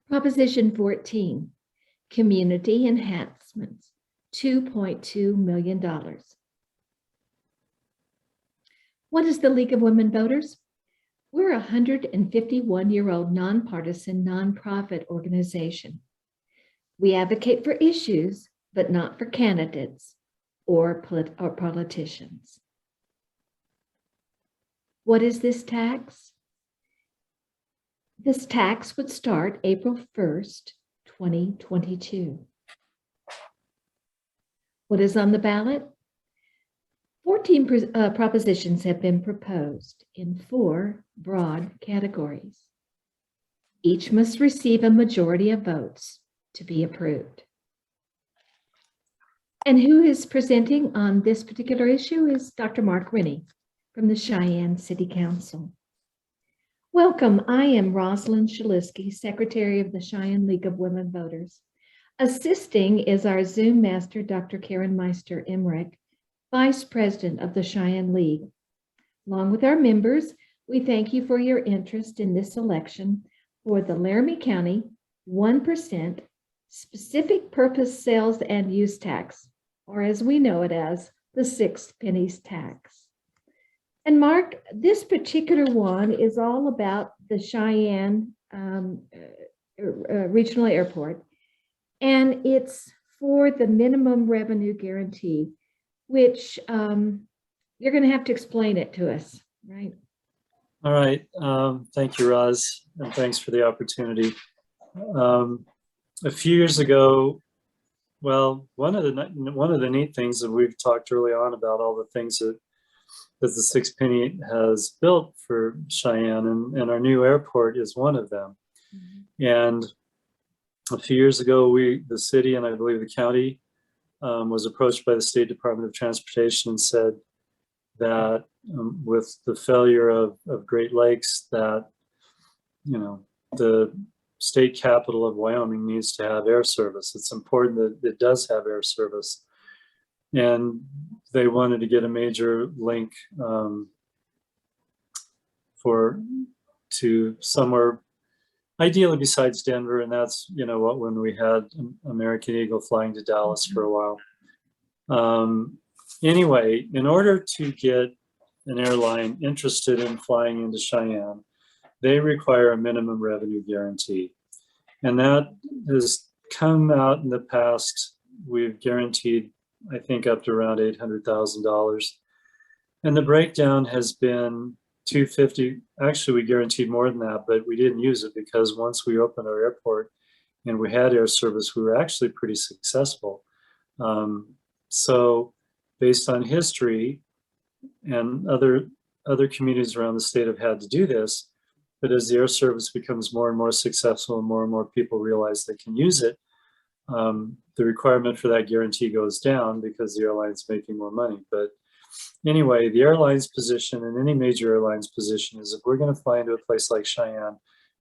Proposition 14, community enhancements, $2.2 million. What is the League of Women Voters? We're a 151-year-old nonpartisan nonprofit organization. We advocate for issues, but not for candidates or politicians. What is this tax? This tax would start April 1st, 2022. What is on the ballot? 14 propositions have been proposed in 4 broad categories. Each must receive a majority of votes to be approved. And who is presenting on this particular issue is Dr. Mark Rinne from the Cheyenne City Council. Welcome, I am Rosalind Shalisky, Secretary of the Cheyenne League of Women Voters. Assisting is our Zoom master, Dr. Karen Meister Emmerich, Vice President of the Cheyenne League. Along with our members, we thank you for your interest in this election for the Laramie County 1% specific purpose sales and use tax, or as we know it as, the 6 pennies tax. And Mark, this particular one is all about the Cheyenne Regional Airport, and it's for the minimum revenue guarantee, which you're going to have to explain it to us, right? All right. Thank you, Roz, and thanks for the opportunity. A few years ago, well, one of the neat things that we've talked early on about all the things that the 6 penny has built for Cheyenne, and our new airport is one of them. Mm-hmm. And a few years ago, the city and I believe the county was approached by the State Department of Transportation and said that with the failure of Great Lakes, that, you know, the state capital of Wyoming needs to have air service. It's important that it does have air service. And they wanted to get a major link to somewhere, ideally besides Denver, and that's, you know, when we had American Eagle flying to Dallas for a while. Anyway, in order to get an airline interested in flying into Cheyenne, they require a minimum revenue guarantee. And that has come out in the past. We've guaranteed, I think, up to around $800,000. And the breakdown has been $250,000. Actually, we guaranteed more than that, but we didn't use it because once we opened our airport and we had air service, we were actually pretty successful. So based on history, and other communities around the state have had to do this, but as the air service becomes more and more successful and more people realize they can use it, the requirement for that guarantee goes down because the airline's making more money. But anyway, the airline's position, and any major airline's position, is if we're going to fly into a place like Cheyenne,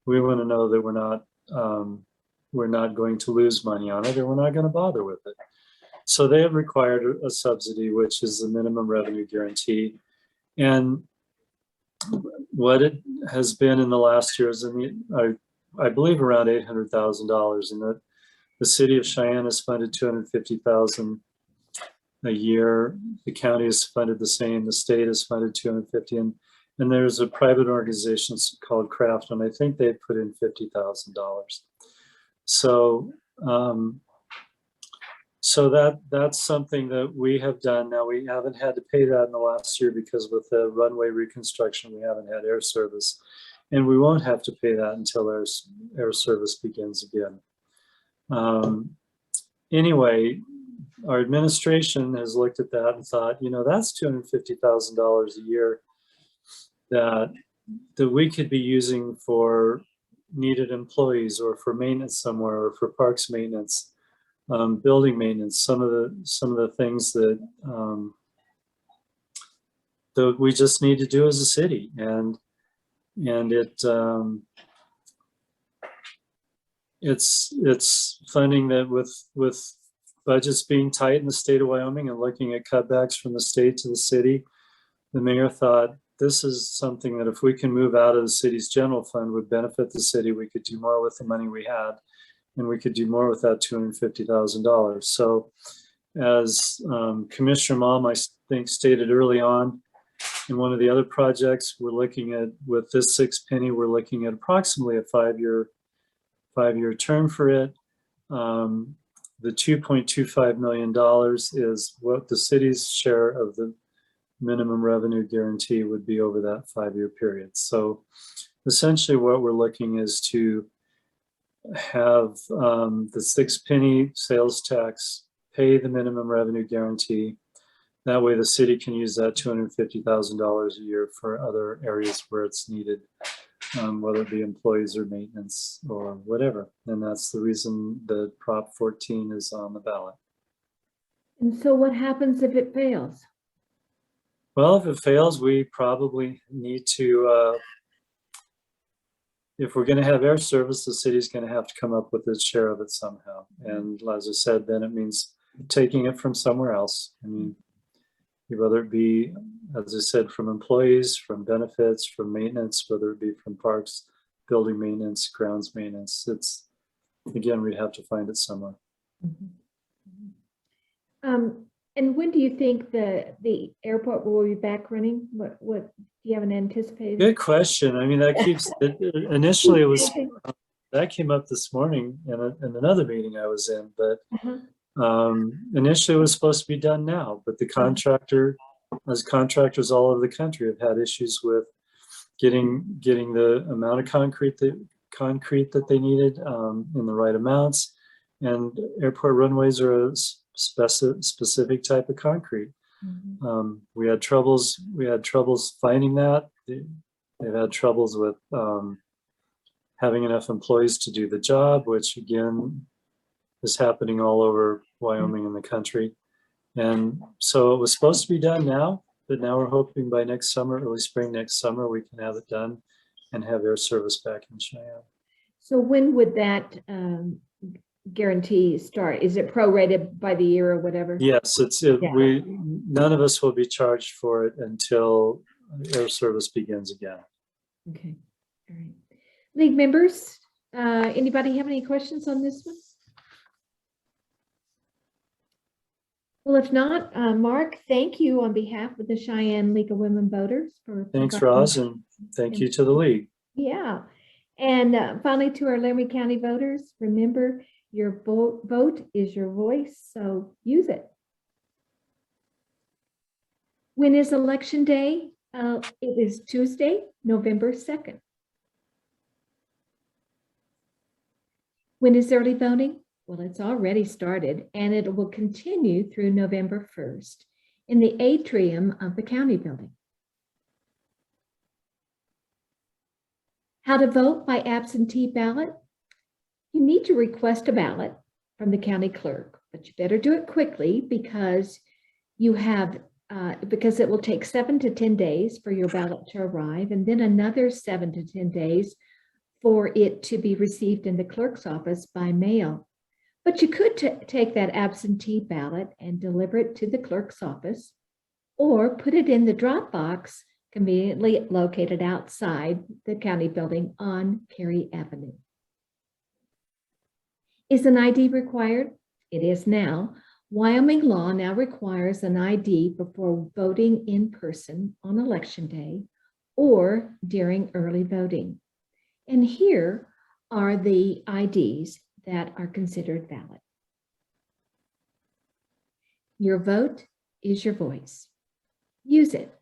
we want to know that we're not going to lose money on it, or we're not going to bother with it. So they have required a subsidy, which is the minimum revenue guarantee. And what it has been in the last years, I believe around $800,000, and that the city of Cheyenne has funded $250,000 a year. The county has funded the same. The state has funded $250,000, and there's a private organization called Craft, and I think they've put in $50,000. So that's something that we have done. Now, we haven't had to pay that in the last year because with the runway reconstruction, we haven't had air service, and we won't have to pay that until air service begins again. Anyway, our administration has looked at that and thought, you know, that's $250,000 a year that we could be using for needed employees, or for maintenance somewhere, or for parks maintenance, building maintenance, some of the things that we just need to do as a city, and it's funding that with budgets being tight in the state of Wyoming and looking at cutbacks from the state to the city, the mayor thought this is something that if we can move out of the city's general fund would benefit the city. We could do more with the money we had, and we could do more with that $250,000. So as Commissioner Malm, I think, stated early on, in one of the other projects, we're looking at, with this 6 penny, we're looking at approximately a five-year term for it. The $2.25 million is what the city's share of the minimum revenue guarantee would be over that 5-year period. So essentially what we're looking is to have the 6 penny sales tax pay the minimum revenue guarantee. That way the city can use that $250,000 a year for other areas where it's needed, whether it be employees or maintenance or whatever. And that's the reason that Prop 14 is on the ballot. And so what happens if it fails? Well, if it fails, we probably need to, if we're going to have air service, the city's going to have to come up with its share of it somehow. And as I said, then it means taking it from somewhere else. I mean, whether it be, as I said, from employees, from benefits, from maintenance, whether it be from parks, building maintenance, grounds maintenance, it's, again, we'd have to find it somewhere. And when do you think the airport will be back running? What do you have an anticipated? Good question. I mean, that keeps, initially it was, that came up this morning in another meeting I was in, but initially it was supposed to be done now, but the contractor, as contractors all over the country have had issues with getting the amount of concrete that they needed in the right amounts, and airport runways are a specific type of concrete. We had troubles finding that. They've had troubles with having enough employees to do the job, which again is happening all over Wyoming and the country. And so it was supposed to be done now, but now we're hoping by next summer, early spring next summer, we can have it done and have air service back in Cheyenne. So when would that guarantee start? Is it prorated by the year or whatever? Yes, none of us will be charged for it until air service begins again. Okay, all right. League members, anybody have any questions on this one? Well, if not, Mark, thank you on behalf of the Cheyenne League of Women Voters. Thanks, Roz, and thank you to the League. Yeah, and finally to our Laramie County voters, remember your vote is your voice, so use it. When is Election Day? It is Tuesday, November 2nd. When is early voting? Well, it's already started, and it will continue through November 1st in the atrium of the county building. How to vote by absentee ballot? You need to request a ballot from the county clerk, but you better do it quickly because because it will take 7 to 10 days for your ballot to arrive, and then another 7 to 10 days for it to be received in the clerk's office by mail. But you could take that absentee ballot and deliver it to the clerk's office, or put it in the drop box conveniently located outside the county building on Perry Avenue. Is an ID required? It is now. Wyoming law now requires an ID before voting in person on Election Day or during early voting. And here are the IDs that are considered valid. Your vote is your voice. Use it.